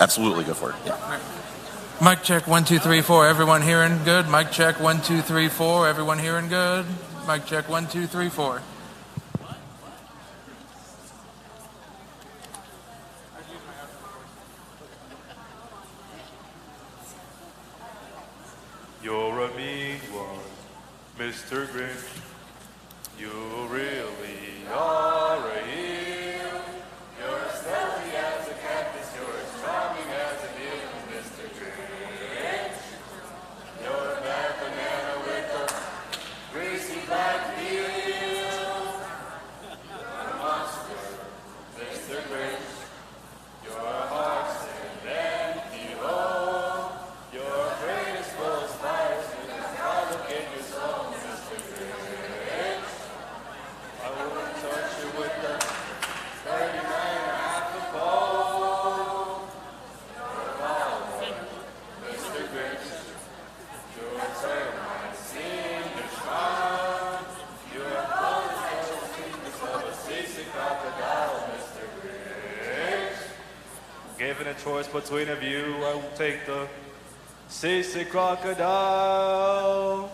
Absolutely, go for it. Yeah. Mic check 1 2 3 4. Everyone hearing good? Mic check 1 2 3 4. Everyone hearing good? Mic check 1 2 3 4. You're a mean one, Mr. Grinch. You really are a heel. You're as healthy as a cactus. You're as charming as a deer, Mr. Grinch. You're a bad banana with a greasy black peel. You're a monster, Mr. Grinch. Your heart's an empty hole. Your brain is full of spiders and it's probably in your soul, Mr. Grinch. I wouldn't touch you with the 39.5 pole. You're a ballboy, Mr. Grinch. You're a termite in your spine. You're a polycell thickness of a seasick crocodile, Mr. Grinch. Given a choice between of you, I will take the seasick crocodile.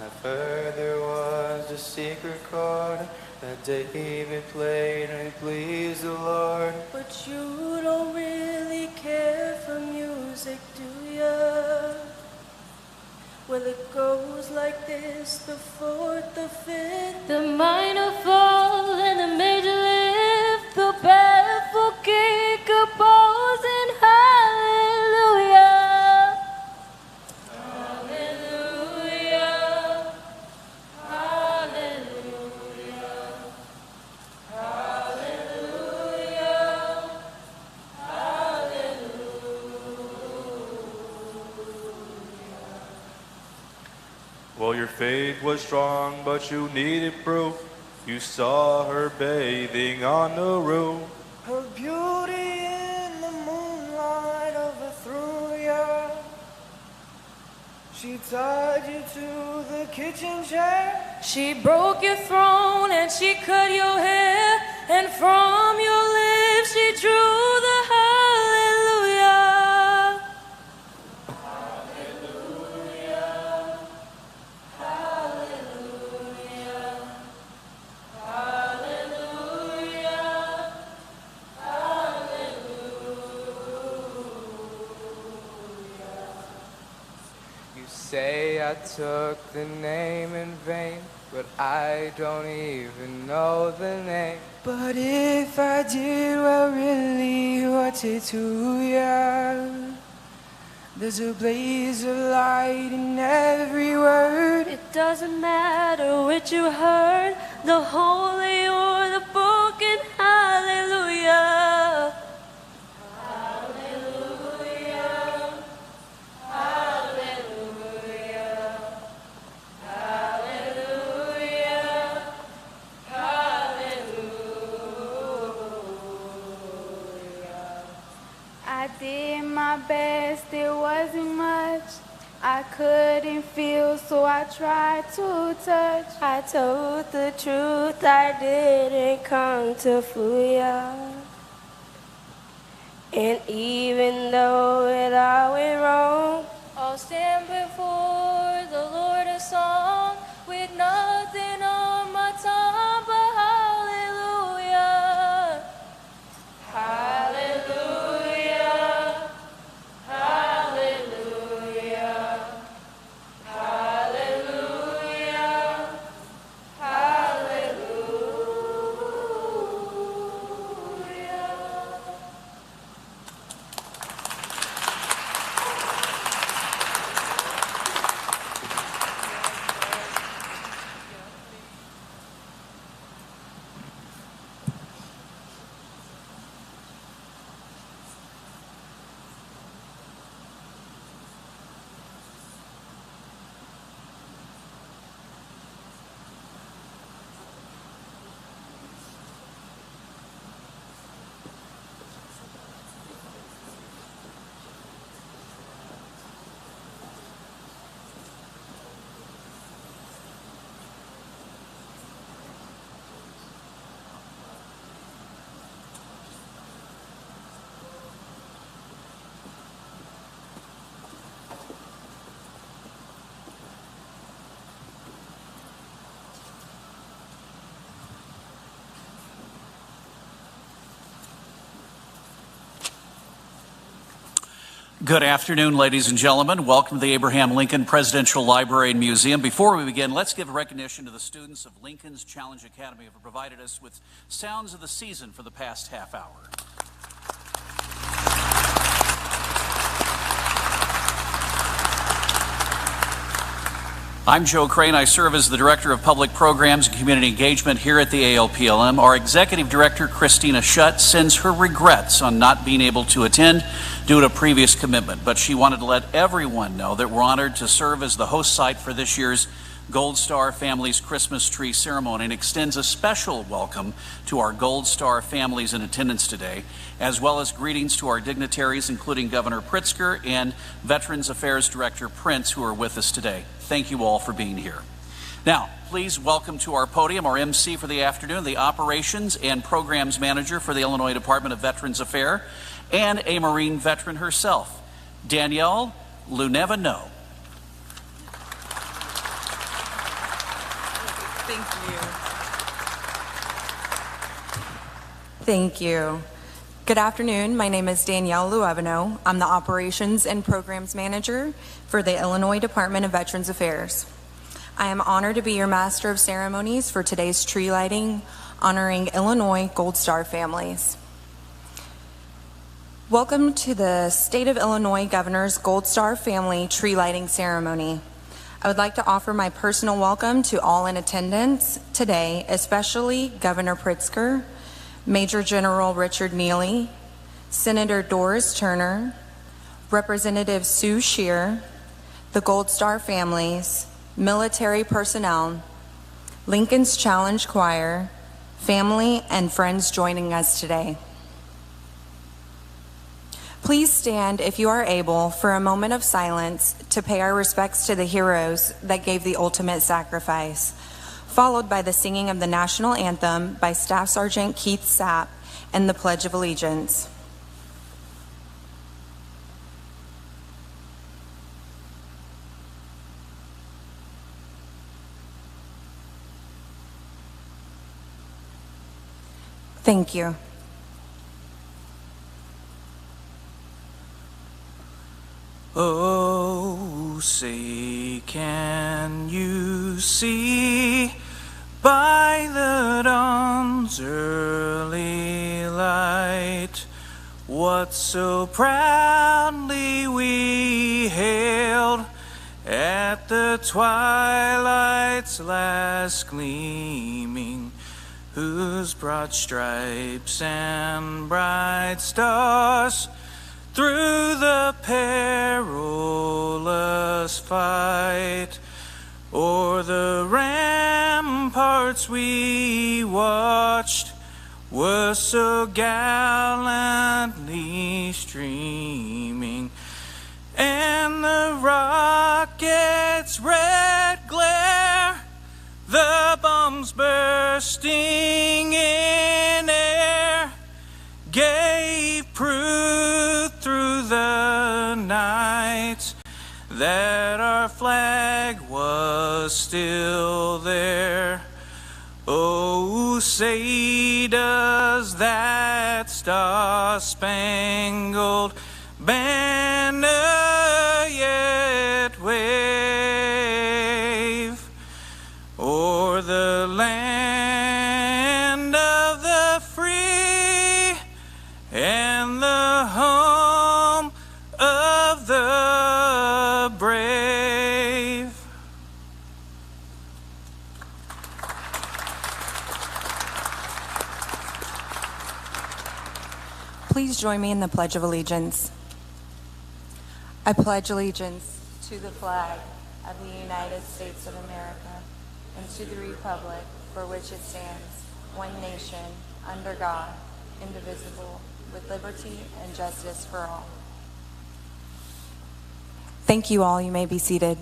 I've heard there was a secret chord that David played and it pleased the Lord. But you don't really care for music, do ya? Well, it goes like this: the fourth, the fifth, the minor fall, and the major lift, the baffled king composing hallelujah. Well, your faith was strong, but you needed proof. You saw her bathing on the roof. Her beauty in the moonlight overthrew you. She tied you to the kitchen chair. She broke your throne and she cut your hair, and from your lips she drew the hallelujah. Hallelujah. Hallelujah. Hallelujah. Hallelujah. You say I took the name in vain, but I don't even know the name. But if I did, well, really, what's it to ya? There's a blaze of light in every word. It doesn't matter which you heard, the holy or the broken. Hallelujah. Hallelujah. Hallelujah. Hallelujah. Hallelujah. I did my best, it wasn't much. I couldn't feel, so I tried to touch. I told the truth, I didn't come to fool ya. And even though it all went wrong, I'll stand before the Lord a song with nothing on my tongue but hallelujah. Hallelujah. Hallelujah. Hallelujah. Hallelujah. Good afternoon, ladies and gentlemen. Welcome to the Abraham Lincoln Presidential Library and Museum. Before we begin, let's give recognition to the students of Lincoln's Challenge Academy who have provided us with sounds of the season for the past half hour. I'm Joe Crane. I serve as the Director of Public Programs and Community Engagement here at the ALPLM. Our Executive Director, Christina Schutt, sends her regrets on not being able to attend due to a previous commitment, but she wanted to let everyone know that we're honored to serve as the host site for this year's Gold Star Families Christmas Tree Ceremony and extends a special welcome to our Gold Star families in attendance today, as well as greetings to our dignitaries, including Governor Pritzker and Veterans Affairs Director Prince, who are with us today. Thank you all for being here. Now, please welcome to our podium our MC for the afternoon, the Operations and Programs Manager for the Illinois Department of Veterans Affairs, and a Marine veteran herself, Danielle Lunevano. Thank you. Good afternoon. My name is Danielle Luevano. I'm the Operations and Programs Manager for the Illinois Department of Veterans Affairs. I am honored to be your Master of Ceremonies for today's tree lighting, honoring Illinois Gold Star families. Welcome to the State of Illinois Governor's Gold Star Family Tree Lighting Ceremony. I would like to offer my personal welcome to all in attendance today, especially Governor Pritzker, Major General Richard Neely, Senator Doris Turner, Representative Sue Scheer, the Gold Star families, military personnel, Lincoln's Challenge Choir, family, and friends joining us today. Please stand, if you are able, for a moment of silence to pay our respects to the heroes that gave the ultimate sacrifice, followed by the singing of the national anthem by Staff Sergeant Keith Sapp and the Pledge of Allegiance. Thank you. Oh, say, can you see by the dawn's early light what so proudly we hailed at the twilight's last gleaming, whose broad stripes and bright stars through the perilous fight o'er the ramparts we watched were so gallantly streaming, and the rocket's red glare, the bombs bursting in air, gave proof through the night that our flag was still there. Oh, say does that star-spangled banner yet wave o'er the land of the free and the home of the brave? Please join me in the Pledge of Allegiance. I pledge allegiance to the flag of the United States of America and to the republic for which it stands, one nation, under God, indivisible, with liberty and justice for all. Thank you all. You may be seated.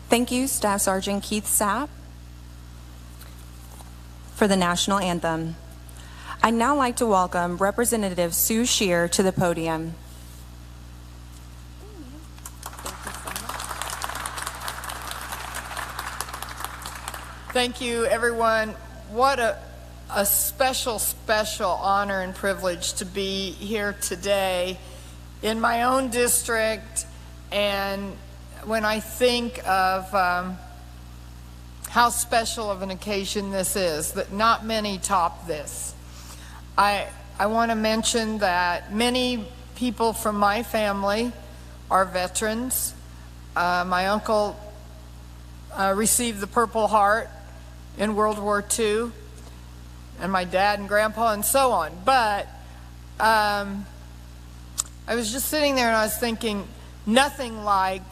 Thank you, Staff Sergeant Keith Sapp, for the national anthem. I'd now like to welcome Representative Sue Scheer to the podium. Thank you, everyone. What a special honor and privilege to be here today in my own district. And when I think of how special of an occasion this is, that not many top this. I want to mention that many people from my family are veterans. My uncle received the Purple Heart in World War II, and my dad and grandpa and so on. But I was just sitting there and I was thinking, nothing like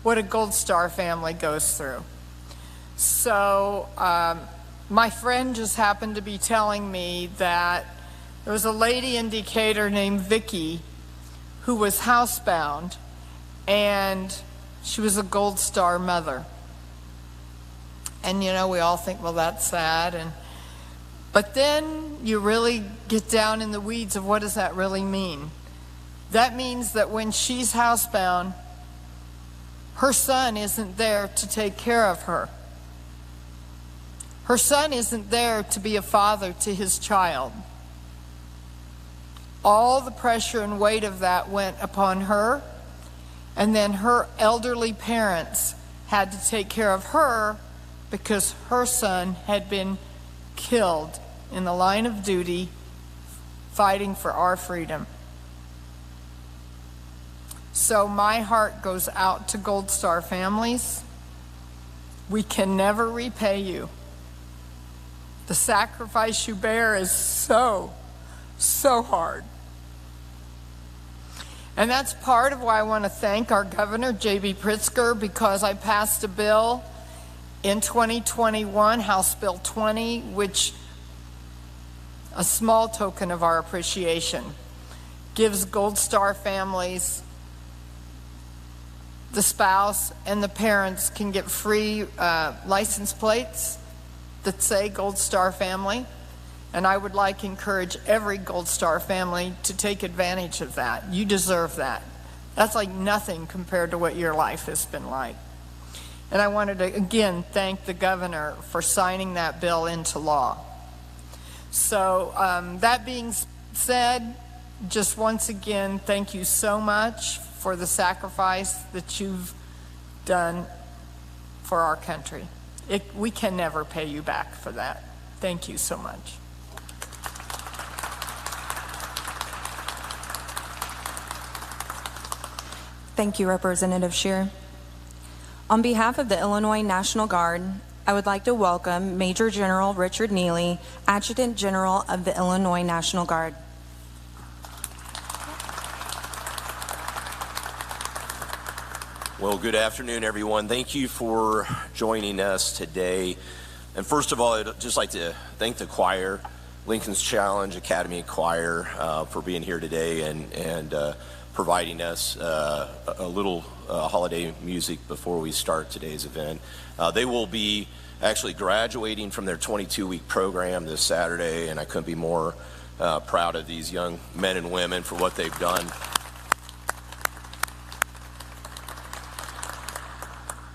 what a Gold Star family goes through. So my friend just happened to be telling me that there was a lady in Decatur named Vicky who was housebound, and she was a Gold Star mother. And you know, we all think, well, that's sad. But then you really get down in the weeds of what does that really mean? That means that when she's housebound, her son isn't there to take care of her. Her son isn't there to be a father to his child. All the pressure and weight of that went upon her, and then her elderly parents had to take care of her because her son had been killed in the line of duty fighting for our freedom. So my heart goes out to Gold Star families. We can never repay you. The sacrifice you bear is so hard. And that's part of why I want to thank our Governor J.B. Pritzker, because I passed a bill in 2021, House Bill 20, which, a small token of our appreciation, gives Gold Star families, the spouse and the parents can get free license plates that say Gold Star family. And I would like to encourage every Gold Star family to take advantage of that. You deserve that. That's like nothing compared to what your life has been like. And I wanted to, again, thank the governor for signing that bill into law. So that being said, just once again, thank you so much for the sacrifice that you've done for our country. We can never pay you back for that. Thank you so much. Thank you, Representative Scheer. On behalf of the Illinois National Guard, I would like to welcome Major General Richard Neely, Adjutant General of the Illinois National Guard. Well, good afternoon, everyone. Thank you for joining us today. And first of all, I'd just like to thank the choir, Lincoln's Challenge Academy Choir, for being here today and providing us a little holiday music before we start today's event. They will be actually graduating from their 22-week program this Saturday, and I couldn't be more proud of these young men and women for what they've done.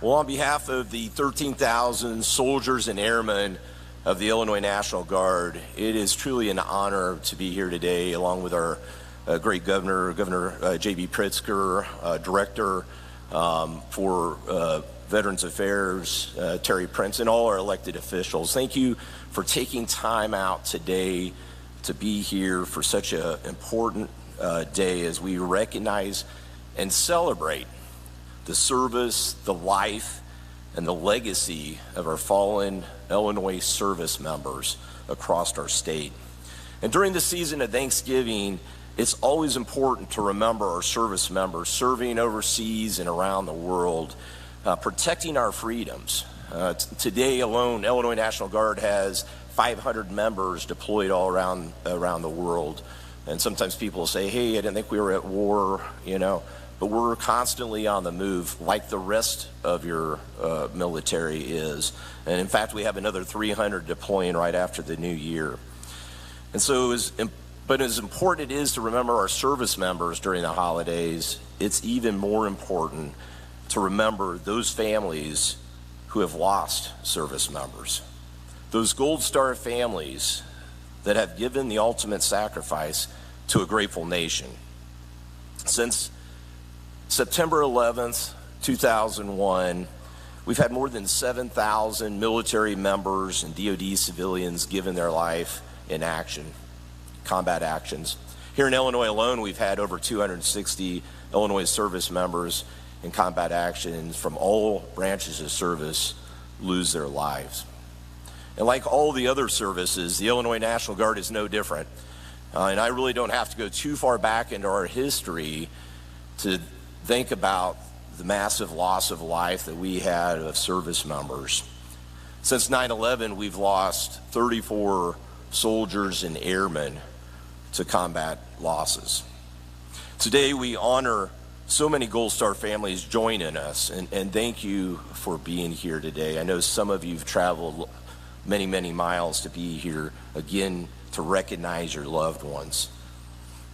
Well, on behalf of the 13,000 soldiers and airmen of the Illinois National Guard, it is truly an honor to be here today, along with our great Governor J.B. Pritzker, Director for Veterans Affairs, Terry Prince, and all our elected officials. Thank you for taking time out today to be here for such an important day as we recognize and celebrate the service, the life, and the legacy of our fallen Illinois service members across our state. And during the season of Thanksgiving, it's always important to remember our service members serving overseas and around the world, protecting our freedoms. Today alone, Illinois National Guard has 500 members deployed all around the world. And sometimes people say, hey, I didn't think we were at war, you know. But we're constantly on the move, like the rest of your military is. And in fact, we have another 300 deploying right after the new year. And so, but as important it is to remember our service members during the holidays, it's even more important to remember those families who have lost service members. Those Gold Star families that have given the ultimate sacrifice to a grateful nation. Since September 11th, 2001, we've had more than 7,000 military members and DoD civilians given their life in action, combat actions. Here in Illinois alone, we've had over 260 Illinois service members in combat actions from all branches of service lose their lives. And like all the other services, the Illinois National Guard is no different. And I really don't have to go too far back into our history to think about the massive loss of life that we had of service members. Since 9/11, we've lost 34 soldiers and airmen to combat losses. Today, we honor so many Gold Star families joining us, and thank you for being here today. I know some of you have traveled many, many miles to be here, again, to recognize your loved ones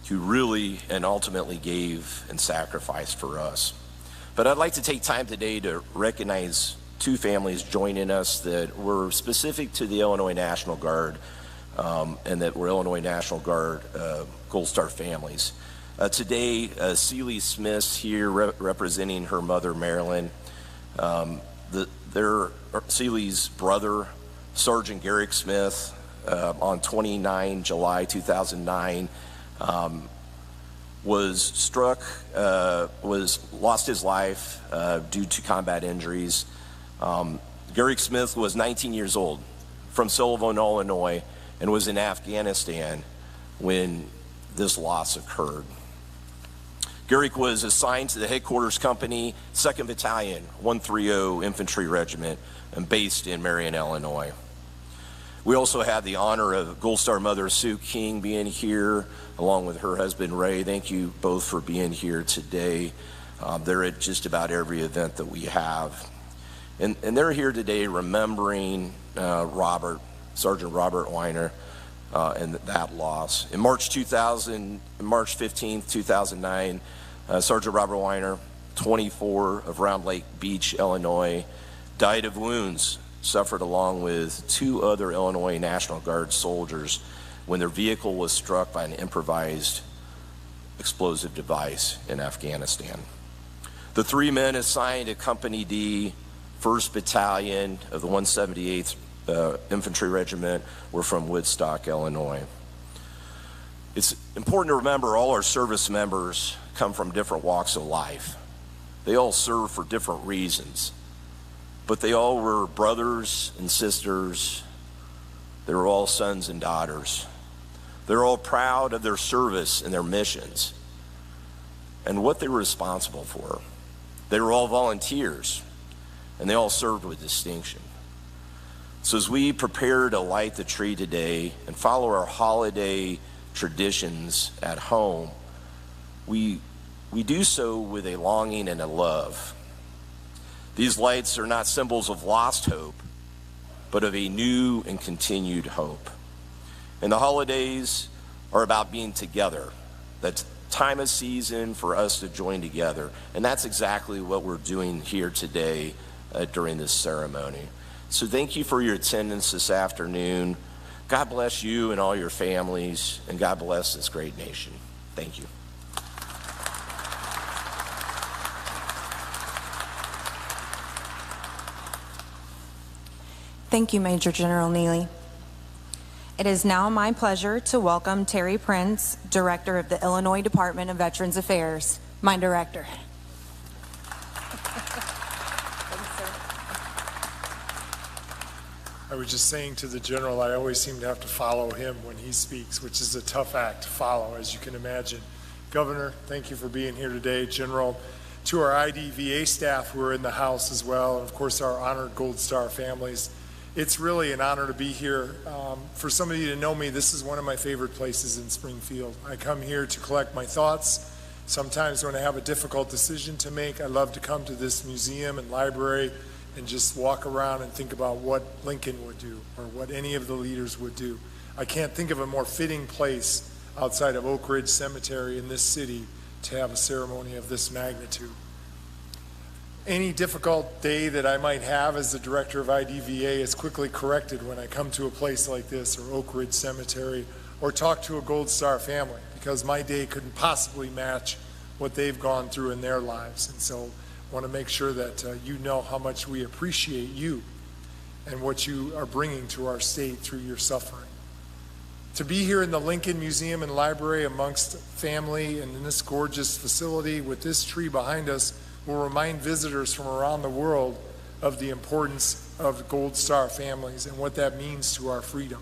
who really and ultimately gave and sacrificed for us. But I'd like to take time today to recognize two families joining us that were specific to the Illinois National Guard and that were Illinois National Guard Gold Star families. Today, Celie Smith's here representing her mother, Marilyn. Celie's brother, Sergeant Garrick Smith, on 29 July 2009, lost his life due to combat injuries. Garrick Smith was 19 years old from Sullivan, Illinois, and was in Afghanistan when this loss occurred. Garrick was assigned to the headquarters company, 2nd Battalion, 130 Infantry Regiment, and based in Marion, Illinois. We also have the honor of Gold Star Mother Sue King being here, along with her husband Ray. Thank you both for being here today. They're at just about every event that we have. And they're here today remembering Sergeant Robert Weiner, and that loss. In March 15th, 2009, Sergeant Robert Weiner, 24, of Round Lake Beach, Illinois, died of wounds suffered along with 2 other Illinois National Guard soldiers when their vehicle was struck by an improvised explosive device in Afghanistan. The 3 men assigned to Company D, 1st Battalion of the 178th Infantry Regiment were from Woodstock, Illinois. It's important to remember all our service members come from different walks of life. They all serve for different reasons, but they all were brothers and sisters. They were all sons and daughters. They're all proud of their service and their missions and what they were responsible for. They were all volunteers, and they all served with distinction. So as we prepare to light the tree today and follow our holiday traditions at home, we do so with a longing and a love. These lights are not symbols of lost hope, but of a new and continued hope. And the holidays are about being together. That's time of season for us to join together. And that's exactly what we're doing here today during this ceremony. So thank you for your attendance this afternoon. God bless you and all your families, and God bless this great nation. Thank you. Thank you, Major General Neely. It is now my pleasure to welcome Terry Prince, Director of the Illinois Department of Veterans Affairs, my director. I was just saying to the General, I always seem to have to follow him when he speaks, which is a tough act to follow, as you can imagine. Governor, thank you for being here today. General, to our IDVA staff who are in the house as well, and of course our honored Gold Star families. It's really an honor to be here. For some of you to know me, this is one of my favorite places in Springfield. I come here to collect my thoughts. Sometimes when I have a difficult decision to make, I love to come to this museum and library and just walk around and think about what Lincoln would do or what any of the leaders would do. I can't think of a more fitting place outside of Oak Ridge Cemetery in this city to have a ceremony of this magnitude. Any difficult day that I might have as the director of IDVA is quickly corrected when I come to a place like this or Oak Ridge Cemetery or talk to a Gold Star family, because my day couldn't possibly match what they've gone through in their lives. And so I want to make sure that you know how much we appreciate you and what you are bringing to our state through your suffering. To be here in the Lincoln Museum and Library amongst family and in this gorgeous facility with this tree behind us will remind visitors from around the world of the importance of Gold Star families and what that means to our freedom.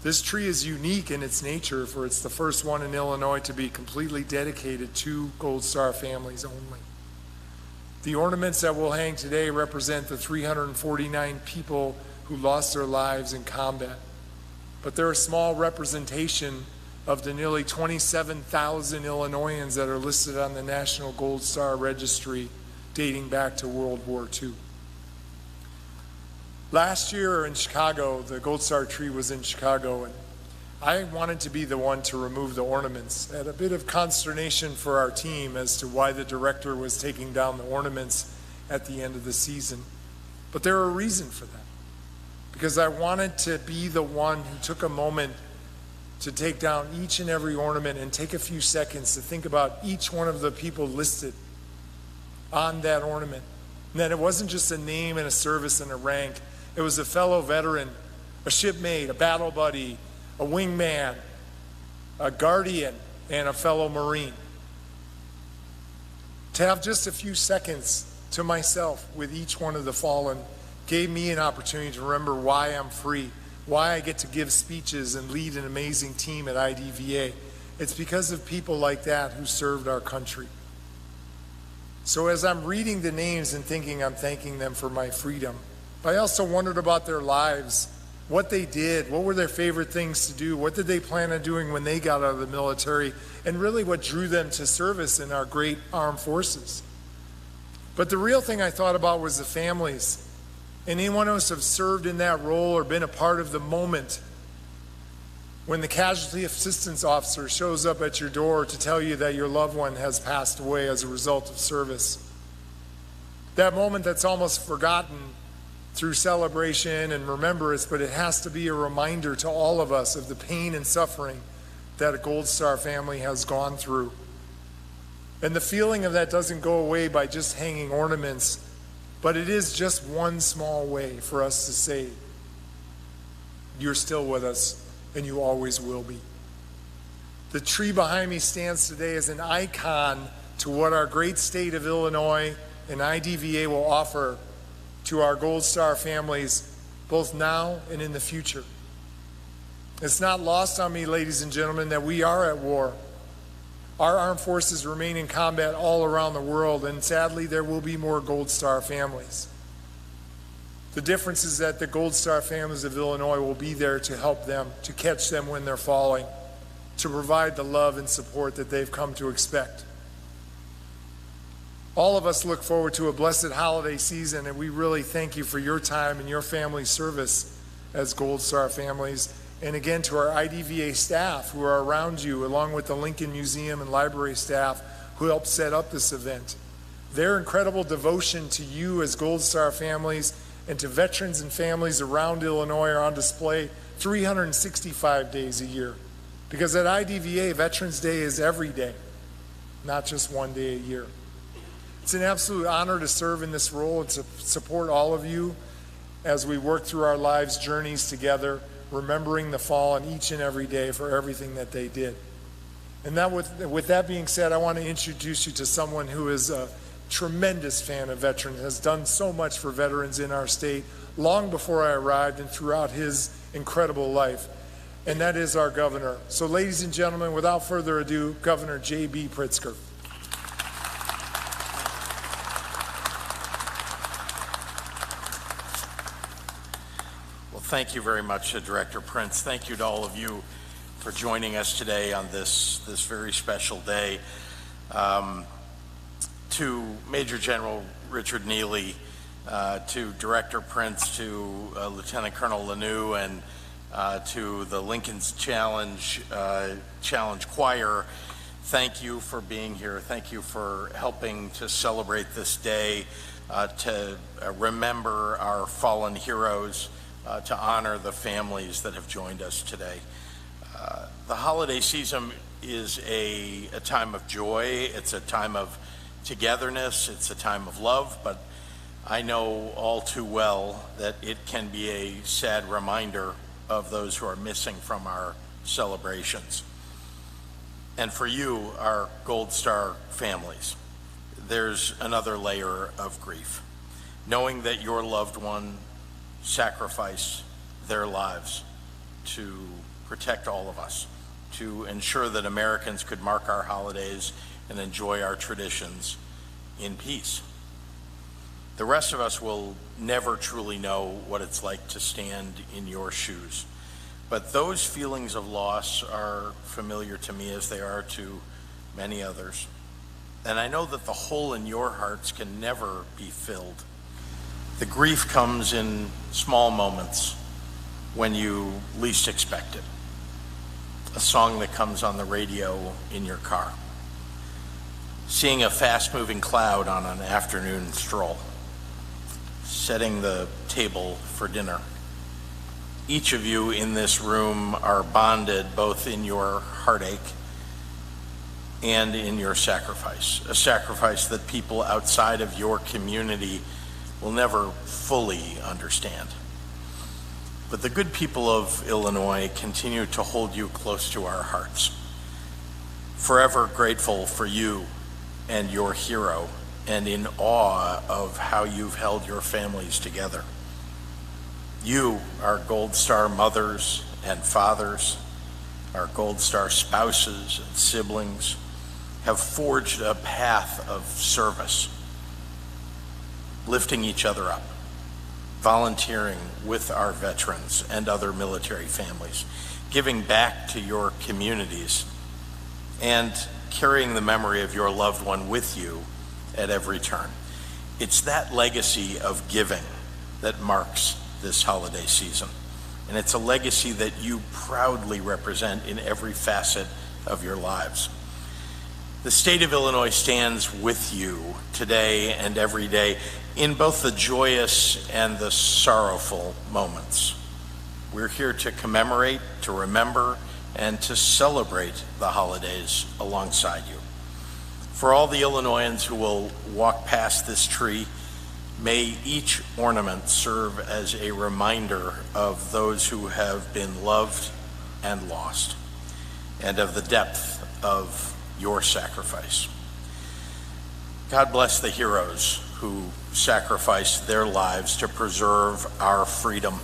This tree is unique in its nature, for it's the first one in Illinois to be completely dedicated to Gold Star families only. The ornaments that we'll hang today represent the 349 people who lost their lives in combat. But they're a small representation of the nearly 27,000 Illinoisans that are listed on the National Gold Star Registry dating back to World War II. Last year in Chicago, the Gold Star tree was in Chicago, and I wanted to be the one to remove the ornaments. At a bit of consternation for our team as to why the director was taking down the ornaments at the end of the season. But there are a reason for that. Because I wanted to be the one who took a moment to take down each and every ornament and take a few seconds to think about each one of the people listed on that ornament. And that it wasn't just a name and a service and a rank. It was a fellow veteran, a shipmate, a battle buddy, a wingman, a guardian, and a fellow Marine. To have just a few seconds to myself with each one of the fallen gave me an opportunity to remember why I'm free, why I get to give speeches and lead an amazing team at IDVA, It's because of people like that who served our country. So as I'm reading the names and thinking I'm thanking them for my freedom, I also wondered about their lives, what they did, what were their favorite things to do, what did they plan on doing when they got out of the military, and really what drew them to service in our great armed forces. But the real thing I thought about was the families. And anyone else who have served in that role or been a part of the moment when the casualty assistance officer shows up at your door to tell you that your loved one has passed away as a result of service. That moment that's almost forgotten through celebration and remembrance, but it has to be a reminder to all of us of the pain and suffering that a Gold Star family has gone through. And the feeling of that doesn't go away by just hanging ornaments, but it is just one small way for us to say, you're still with us and you always will be. The tree behind me stands today as an icon to what our great state of Illinois and IDVA will offer to our Gold Star families, both now and in the future. It's not lost on me, ladies and gentlemen, that we are at war. Our armed forces remain in combat all around the world, and sadly, there will be more Gold Star families. The difference is that the Gold Star families of Illinois will be there to help them, to catch them when they're falling, to provide the love and support that they've come to expect. All of us look forward to a blessed holiday season, and we really thank you for your time and your family service as Gold Star families. And again, to our IDVA staff who are around you, along with the Lincoln Museum and Library staff who helped set up this event. Their incredible devotion to you as Gold Star families and to veterans and families around Illinois are on display 365 days a year. Because at IDVA, Veterans Day is every day, not just one day a year. It's an absolute honor to serve in this role and to support all of you as we work through our lives' journeys together, remembering the fallen each and every day for everything that they did. And that with that being said, I want to introduce you to someone who is a tremendous fan of veterans, has done so much for veterans in our state long before I arrived and throughout his incredible life. And that is our governor. So ladies and gentlemen, without further ado, Governor J.B. Pritzker. Thank you very much, Director Prince. Thank you to all of you for joining us today on this very special day. To Major General Richard Neely, to Director Prince, to Lieutenant Colonel Lanou, and to the Lincoln's Challenge Choir, thank you for being here. Thank you for helping to celebrate this day, to remember our fallen heroes, to honor the families that have joined us today. The holiday season is a time of joy. It's a time of togetherness. It's a time of love, but I know all too well that it can be a sad reminder of those who are missing from our celebrations. And for you, our Gold Star families, there's another layer of grief. Knowing that your loved one sacrificed their lives to protect all of us, to ensure that Americans could mark our holidays and enjoy our traditions in peace. The rest of us will never truly know what it's like to stand in your shoes. But those feelings of loss are familiar to me as they are to many others. And I know that the hole in your hearts can never be filled. The grief comes in small moments when you least expect it. A song that comes on the radio in your car. Seeing a fast-moving cloud on an afternoon stroll. Setting the table for dinner. Each of you in this room are bonded both in your heartache and in your sacrifice. A sacrifice that people outside of your community will never fully understand. But the good people of Illinois continue to hold you close to our hearts. Forever grateful for you and your hero, and in awe of how you've held your families together. You, our Gold Star mothers and fathers, our Gold Star spouses and siblings have forged a path of service, lifting each other up, volunteering with our veterans and other military families, giving back to your communities, and carrying the memory of your loved one with you at every turn. It's that legacy of giving that marks this holiday season. And it's a legacy that you proudly represent in every facet of your lives. The state of Illinois stands with you today and every day in both the joyous and the sorrowful moments. We're here to commemorate, to remember, and to celebrate the holidays alongside you. For all the Illinoisans who will walk past this tree, may each ornament serve as a reminder of those who have been loved and lost, and of the depth of your sacrifice. God bless the heroes who sacrificed their lives to preserve our freedom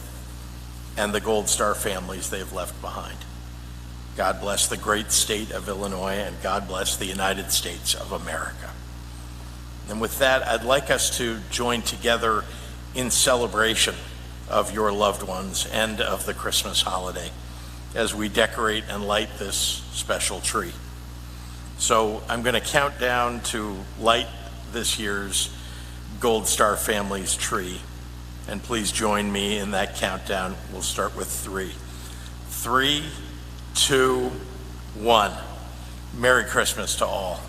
and the Gold Star families they've left behind. God bless the great state of Illinois, and God bless the United States of America. And with that, I'd like us to join together in celebration of your loved ones and of the Christmas holiday as we decorate and light this special tree. So I'm going to count down to light this year's Gold Star Family's tree. And please join me in that countdown. We'll start with 3. 3, 2, 1. Merry Christmas to all.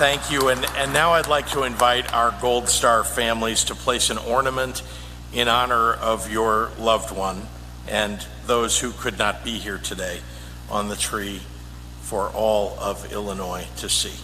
Thank you. And now I'd like to invite our Gold Star families to place an ornament in honor of your loved one and those who could not be here today on the tree for all of Illinois to see.